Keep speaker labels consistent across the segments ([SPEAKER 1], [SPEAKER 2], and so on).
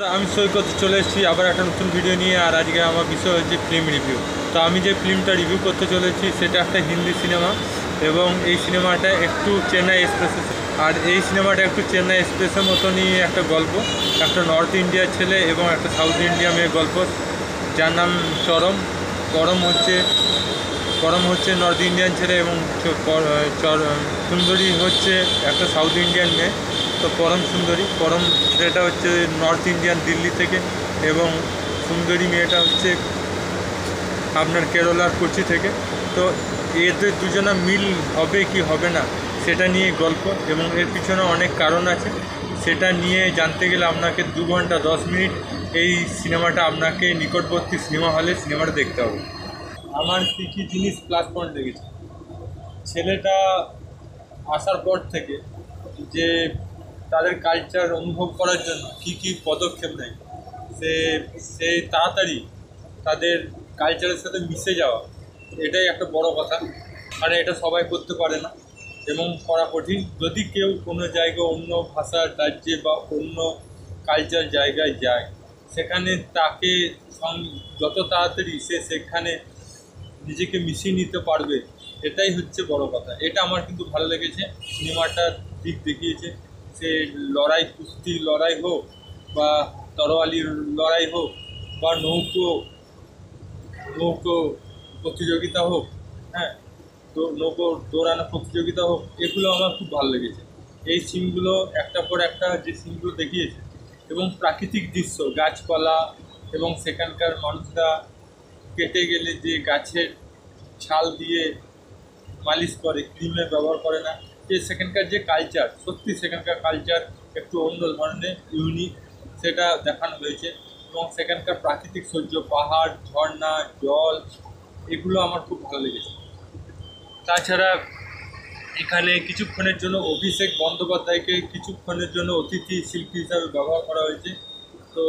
[SPEAKER 1] আমি সৈকত চলে এসেছি আবার একটা নতুন ভিডিও নিয়ে। আর আজকে আমার বিষয় হচ্ছে ফিল্ম রিভিউ। তো আমি যে ফিল্মটা রিভিউ করতে চলেছি সেটা একটা হিন্দি সিনেমা, এবং এই সিনেমাটা একটু চেন্নাই এক্সপ্রেসের, আর এই সিনেমাটা একটু চেন্নাই এক্সপ্রেসের মতনই একটা গল্প। একটা নর্থ ইন্ডিয়ার ছেলে এবং একটা সাউথ ইন্ডিয়া মেয়ের গল্প, যার নাম চরম। করম হচ্ছে নর্থ ইন্ডিয়ান ছেলে এবং সুন্দরী হচ্ছে একটা সাউথ ইন্ডিয়ান মেয়ে। তো করম ছেলেটা হচ্ছে নর্থ ইন্ডিয়ান দিল্লি থেকে, এবং সুন্দরী মেয়েটা হচ্ছে আপনার কেরলার কোচি থেকে। তো এদের দুজনা মিল হবে কি হবে না সেটা নিয়ে গল্প, এবং এর পিছনে অনেক কারণ আছে। সেটা নিয়ে জানতে গেলে আপনাকে 2 ঘন্টা 10 মিনিট এই সিনেমাটা আপনাকে নিকটবর্তী সিনেমা হলে সিনেমাটা দেখতে হবে। আমার কী কী জিনিস প্লাস পয়েন্ট লেগেছে ছেলেটা আসার পর থেকে, যে তাদের কালচার অনুভব করার জন্য কী কী পদক্ষেপ নেয়, সে তাড়াতাড়ি তাদের কালচারের সাথে মিশে যাওয়া, এটাই একটা বড় কথা। কারণ এটা সবাই করতে পারে না এবং করা কঠিন। যদি কেউ কোনো জায়গায় অন্য ভাষার রাজ্যে বা অন্য কালচার জায়গায় যায়, সেখানে তাকে যত তাড়াতাড়ি সে সেখানে নিজেকে মিশিয়ে নিতে পারবে, এটাই হচ্ছে বড় কথা। এটা আমার কিন্তু ভালো লেগেছে। সিনেমাটার দিক দেখিয়েছে, সে কুস্তি লড়াই হোক বা তরোয়ালির লড়াই হোক বা নৌকো প্রতিযোগিতা হোক, হ্যাঁ, তো নৌকো দৌড়ানো প্রতিযোগিতা হোক, এগুলো আমার খুব ভালো লেগেছে। এই সিনগুলো একটার পর একটা যে সিনগুলো দেখিয়েছে, এবং প্রাকৃতিক দৃশ্য, গাছপালা, এবং সেখানকার মানুষরা কেটে গেলে যে গাছের ছাল দিয়ে মালিশ করে, ক্রিমের ব্যবহার করে না, যে সেখানকার যে কালচার, সত্যি সেখানকার কালচার একটু অন্য ধরনের, ইউনিক, সেটা দেখানো হয়েছে। এবং সেখানকার প্রাকৃতিক সৌন্দর্য, পাহাড়, ঝর্ণা, জল, এগুলো আমার খুব ভালো লেগেছে। তাছাড়া এখানে কিছুক্ষণের জন্য অভিষেক বন্দ্যোপাধ্যায়কে কিছুক্ষণের জন্য অতিথি শিল্পী হিসাবে ব্যবহার করা হয়েছে। তো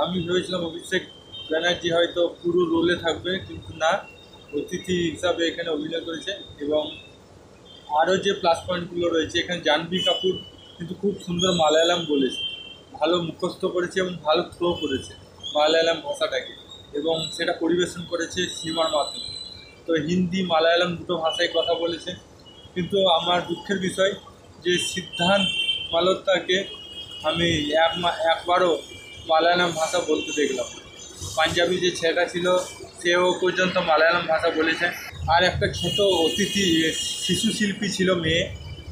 [SPEAKER 1] আমি ভেবেছিলাম অভিষেক ব্যানার্জি হয়তো পুরো রোলে থাকবে, কিন্তু না, অতিথি হিসাবে এখানে অভিনয় করেছে। এবং আরও যে প্লাস পয়েন্টগুলো রয়েছে, এখানে জাহ্নবী কাপুর কিন্তু খুব সুন্দর মালায়ালাম বলেছে, ভালো মুখস্থ করেছে এবং ভালো থ্রো করেছে মালায়ালাম ভাষাটাকে, এবং সেটা পরিবেশন করেছে সিনেমার মাধ্যমে। তো হিন্দি মালায়ালাম দুটো ভাষায় কথা বলেছে। কিন্তু আমার দুঃখের বিষয় যে সিদ্ধান্ত মালহোত্রাকে আমি একবারও মালায়ালাম ভাষা বলতে দেখলাম। পাঞ্জাবি যে ছেলেটা ছিল সেও পর্যন্ত মালায়ালাম ভাষা বলেছে। আর একটা ছোট অতিথি শিশু শিল্পী ছিল, মেয়ে,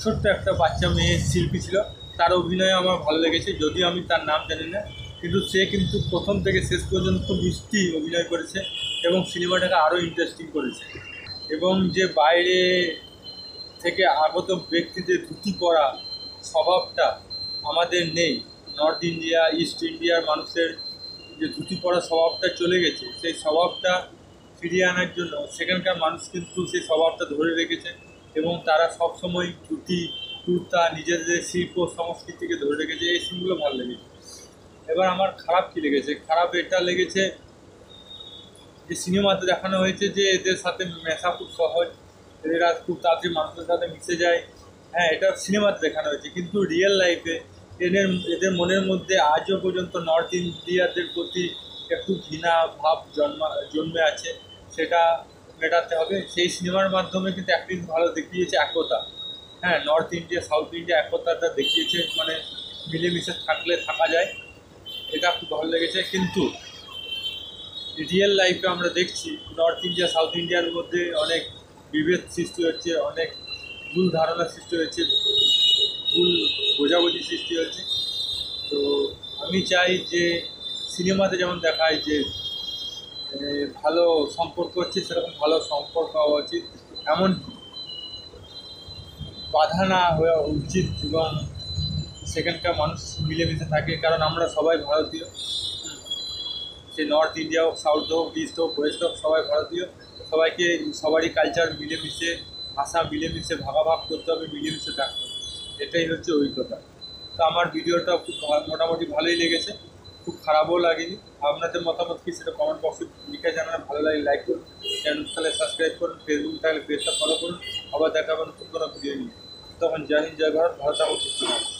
[SPEAKER 1] ছোট্ট একটা বাচ্চা মেয়ে শিল্পী ছিল, তার অভিনয় আমার ভালো লেগেছে। যদিও আমি তার নাম জানি না, কিন্তু সে কিন্তু প্রথম থেকে শেষ পর্যন্ত মিষ্টি অভিনয় করেছে এবং সিনেমাটাকে আরও ইন্টারেস্টিং করেছে। এবং যে বাইরে থেকে আগত ব্যক্তিদের ধুতি পরা স্বভাবটা আমাদের নেই, নর্থ ইন্ডিয়া, ইস্ট ইন্ডিয়ার মানুষের যে ধুতি পরা স্বভাবটা চলে গেছে, সেই স্বভাবটা ফিরিয়ে আনার জন্য সেখানকার মানুষ কিন্তু সেই স্বভাবটা ধরে রেখেছে, এবং তারা সবসময় ধুতি কুর্তা নিজেদের শিল্প সংস্কৃতিকে ধরে রেখেছে। এই সিনগুলো ভালো লেগেছে। এবার আমার খারাপ কী লেগেছে, খারাপ এটা লেগেছে যে সিনেমাতে দেখানো হয়েছে যে এদের সাথে মেশা খুব সহজ, এরা খুব তাড়াতাড়ি মানুষের সাথে মিশে যায়। হ্যাঁ, এটা সিনেমাতে দেখানো হয়েছে, কিন্তু রিয়েল লাইফে এদের মনের মধ্যে আজও পর্যন্ত নর্থ ইন্ডিয়াদের প্রতি একটু ঘৃণা ভাব জন্মে আছে। সেটা মেটাতে হবে। সেই সিনেমার মাধ্যমে কিন্তু একদিন ভালো দেখিয়েছে একতা। হ্যাঁ, নর্থ ইন্ডিয়া সাউথ ইন্ডিয়া একতাটা দেখিয়েছে, মানে মিলেমিশে থাকলে থাকা যায়, এটা খুব ভালো লেগেছে। কিন্তু রিয়েল লাইফে আমরা দেখছি নর্থ ইন্ডিয়া সাউথ ইন্ডিয়ার মধ্যে অনেক বিভেদ সৃষ্টি হচ্ছে, অনেক ভুল ধারণা সৃষ্টি হচ্ছে, ভুল বোঝাবুঝি সৃষ্টি হচ্ছে। তো আমি চাই যে সিনেমাতে যেমন দেখায় যে ভালো সম্পর্ক হচ্ছে, সেরকম ভালো সম্পর্ক হওয়া উচিত, এমন বাধা না হওয়া উচিত, এবং সেখানকার মানুষ মিলেমিশে থাকে। কারণ আমরা সবাই ভারতীয়, সে নর্থ ইন্ডিয়া হোক, সাউথ হোক, ইস্ট হোক, ওয়েস্ট হোক, সবাই ভারতীয়। সবাইকে সবারই কালচার মিলেমিশে, ভাষা মিলেমিশে ভাগাভাগ করতে হবে, মিলেমিশে থাকতে হবে, এটাই হচ্ছে অভিজ্ঞতা। তো আমার ভিডিওটা খুব মোটামুটি ভালোই লেগেছে, খুব খারাপও লাগেনি। আপনাদের মতামত কি সেটা কমেন্ট বক্সে লিখে জানান। ভালো লাগে লাইক করুন, চ্যানেল তাহলে সাবস্ক্রাইব করুন, ফেসবুক থাকলে পেজটা ফলো করুন। আবার দেখা হবে নতুন কোনো ভিডিও নিয়ে। তখন জয় হিন্দ, জয় ভারত, ভালো থাকুন, সুস্থ থাকুন।